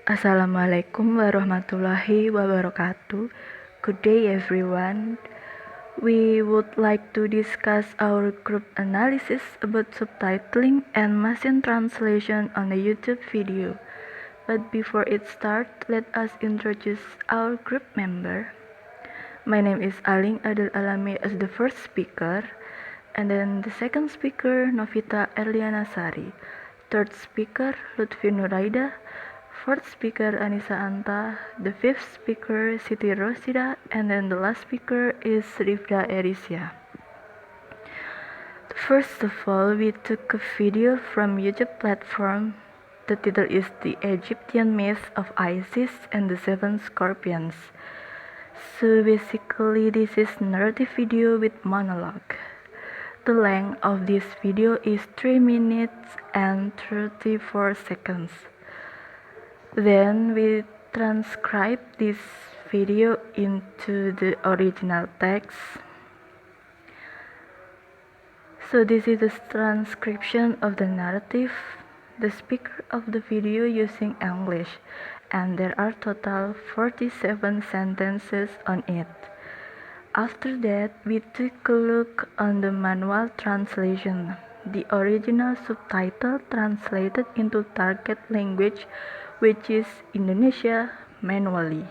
Assalamualaikum warahmatullahi wabarakatuh. Good day, everyone. We would like to discuss our group analysis about subtitling and machine translation on a YouTube video. But before it starts, let us introduce our group member. My name is Aling Adel Alami as the first speaker, and then the second speaker, Novita Erliana Sari. Third speaker, Lutfi Nuraida. Fourth speaker, Anissa Anta. The fifth speaker, Siti Rosida. And then the last speaker is Rifda Erisia. First of all, we took a video from YouTube platform. The title is The Egyptian Myth of Isis and the Seven Scorpions. So basically, this is narrative video with monologue. The length of this video is 3 minutes and 34 seconds. Then we transcribe this video into the original text. So this is the transcription of the narrative. The speaker of the video using English, and there are total 47 sentences on it. After that, we took a look on the manual translation, the original subtitle translated into target language, which is Indonesia, manually.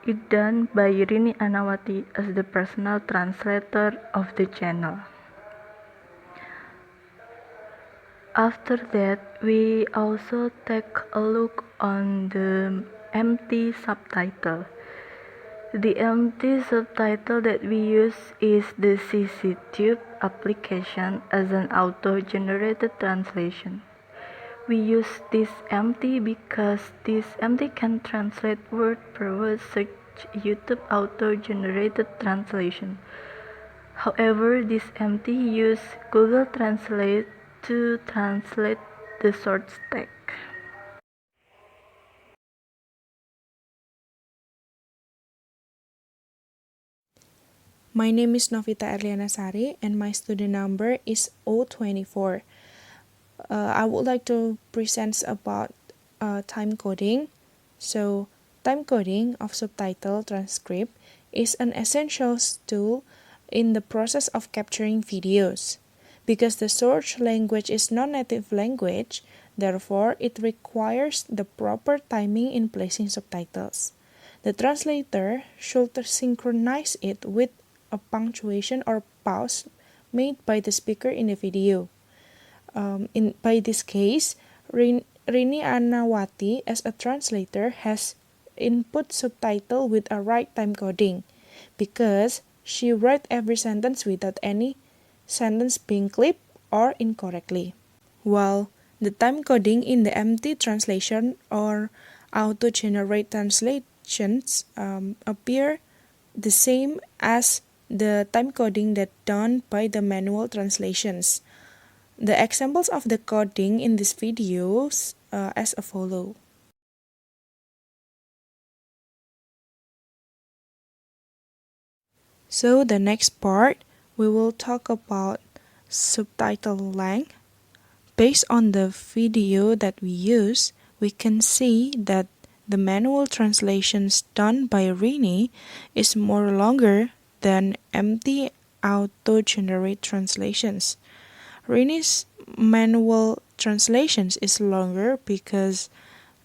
It done by Rini Anawati as the personal translator of the channel. After that, we also take a look on the empty subtitle. The empty subtitle that we use is the CCTube application as an auto-generated translation. We use this empty because this empty can translate word per word such YouTube auto-generated translation. However, this empty use Google Translate to translate the source text. My name is Novita Erliana Sari and my student number is 024. I would like to present about time coding. So, time coding of subtitle transcript is an essential tool in the process of capturing videos. Because the source language is non-native language, therefore it requires the proper timing in placing subtitles. The translator should synchronize it with a punctuation or pause made by the speaker in the video. By this case, Rini Anawati as a translator has input subtitle with a right time coding because she wrote every sentence without any sentence being clipped or incorrectly. While the time coding in the empty translation or auto-generate translations appear the same as the time coding that done by the manual translations. The examples of the coding in this videos as follow. So the next part, we will talk about subtitle length. Based on the video that we use, we can see that the manual translations done by Rini is more longer than empty auto-generate translations. Rini's manual translations is longer because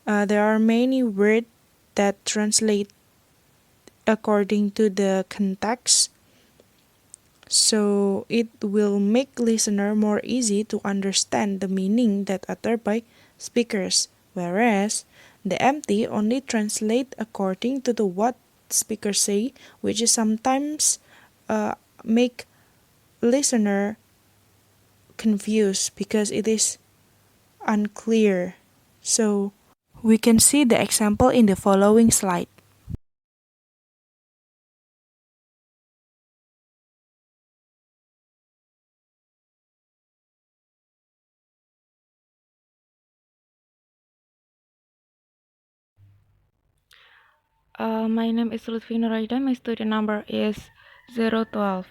there are many words that translate according to the context, so it will make listener more easy to understand the meaning that uttered by speakers, whereas the empty only translate according to the what speakers say, which is sometimes make listener confused because it is unclear. So we can see the example in the following slide. My name is Lutfi Nuraida. My student number is 012.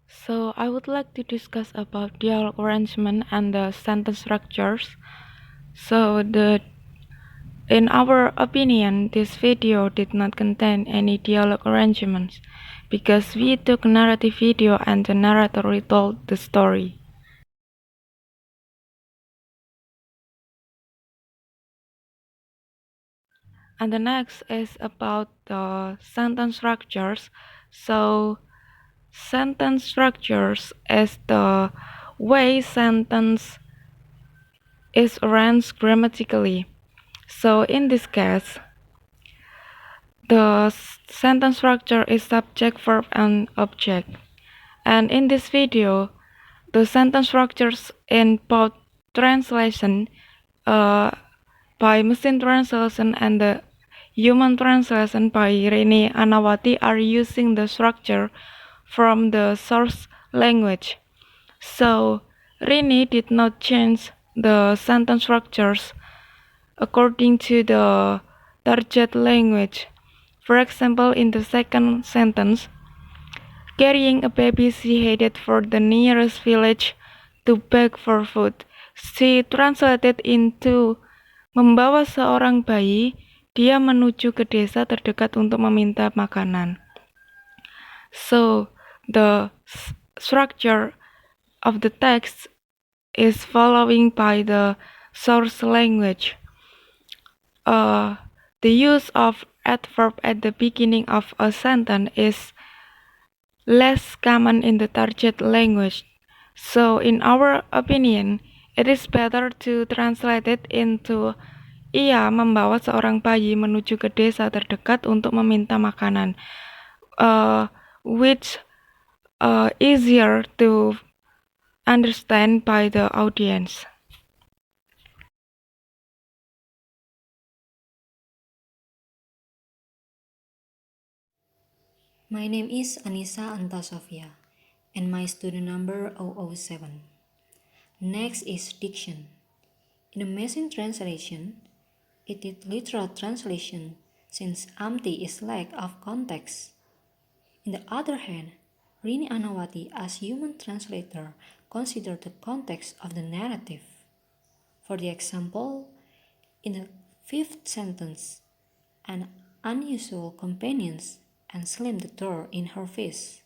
So I would like to discuss about dialogue arrangement and the sentence structures. So the In our opinion, this video did not contain any dialogue arrangements because we took narrative video and the narrator retold the story. And the next is about the sentence structures. So sentence structures is the way sentence is arranged grammatically. So in this case, the sentence structure is subject, verb, and object. And in this video, the sentence structures in both translation by machine translation and the human translation by Rini Anawati are using the structure from the source language. So Rini did not change the sentence structures according to the target language. For example, in the second sentence, carrying a baby, she headed for the nearest village to beg for food. She translated into membawa seorang bayi, dia menuju ke desa terdekat untuk meminta makanan. So, the structure of the text is following by the source language. The use of adverb at the beginning of a sentence is less common in the target language. So, in our opinion, it is better to translate it into ia membawa seorang bayi menuju ke desa terdekat untuk meminta makanan, which easier to understand by the audience. My name is Anissa Antasofia, and my student number 007. Next is diction. In a machine translation, it is literal translation since empty is lack of context. On the other hand, Rini Anawati as human translator considered the context of the narrative. For the example, in the fifth sentence, an unusual companions and slammed the door in her face,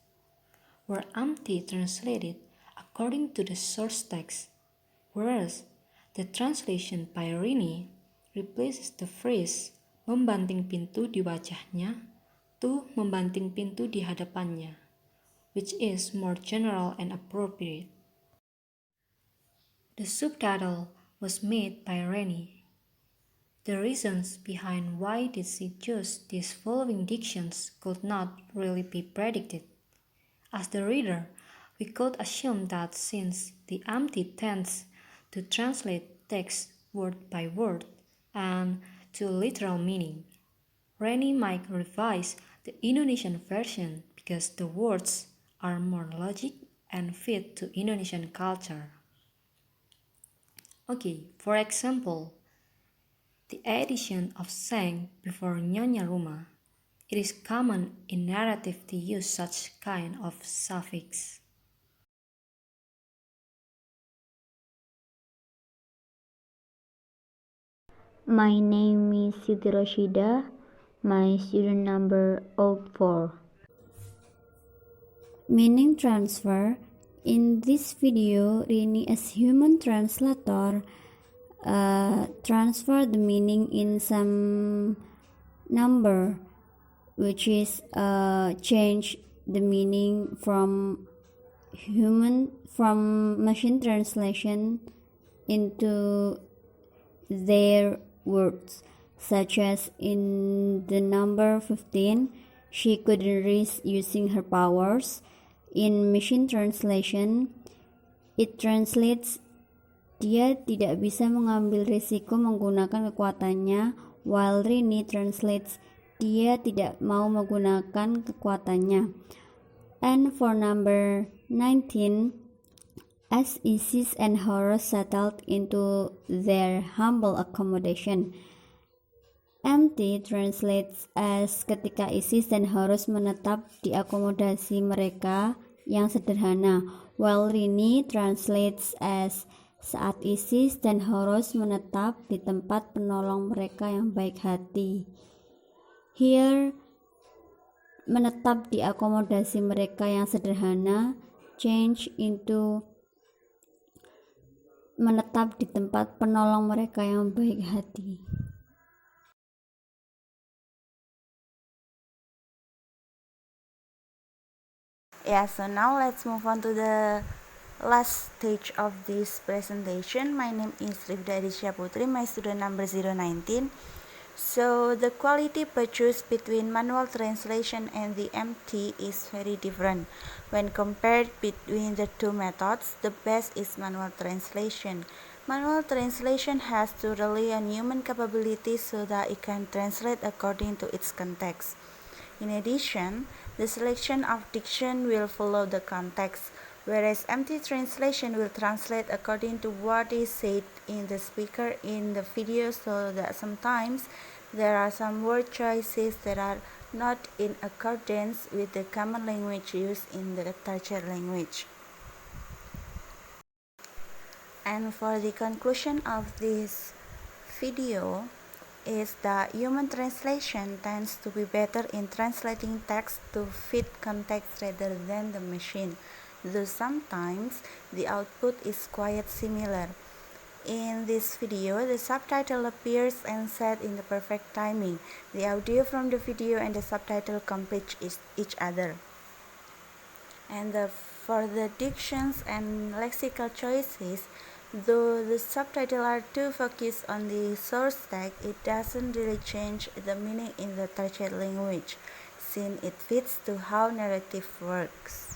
were empty translated according to the source text, whereas the translation by Rini replaces the phrase membanting pintu di wajahnya to membanting pintu di hadapannya, which is more general and appropriate. The subtitle was made by Rini. The reasons behind why did she choose these following dictions could not really be predicted. As the reader, we could assume that since the empty tends to translate text word by word and to literal meaning, Reni might revise the Indonesian version because the words are more logic and fit to Indonesian culture. Okay, for example, the addition of sang before Nyonya Rumah. It is common in narrative to use such kind of suffix. My name is Siti Roshida, my student number 04. Meaning transfer. In this video, Rini as human translator transfer the meaning in some number, which is change the meaning from machine translation into their words, such as in the number 15, she couldn't read using her powers. In machine translation, it translates dia tidak bisa mengambil risiko menggunakan kekuatannya, while Rini translates dia tidak mau menggunakan kekuatannya. And for number 19, as Isis and Horus settled into their humble accommodation. Empty translates as ketika Isis dan Horus menetap di akomodasi mereka yang sederhana, while Rini translates as Saat Isis dan Horus menetap di tempat penolong mereka yang baik hati. Here, menetap di akomodasi mereka yang sederhana, change into menetap di tempat penolong mereka yang baik hati. Yeah, so now let's move on to the last stage of this presentation. My name is Rifda Adisya Putri, my student number 019. So the quality purchase between manual translation and the MT is very different. When compared between the two methods, the best is manual translation. Manual translation has to rely on human capabilities so that it can translate according to its context. In addition, the selection of diction will follow the context, whereas empty translation will translate according to what is said in the speaker in the video, so that sometimes there are some word choices that are not in accordance with the common language used in the target language. And for the conclusion of this video is that human translation tends to be better in translating text to fit context rather than the machine, though sometimes the output is quite similar. In this video, the subtitle appears and set in the perfect timing. The audio from the video and the subtitle complete each other. And for the dictions and lexical choices, though the subtitles are too focused on the source text, it doesn't really change the meaning in the target language, since it fits to how narrative works.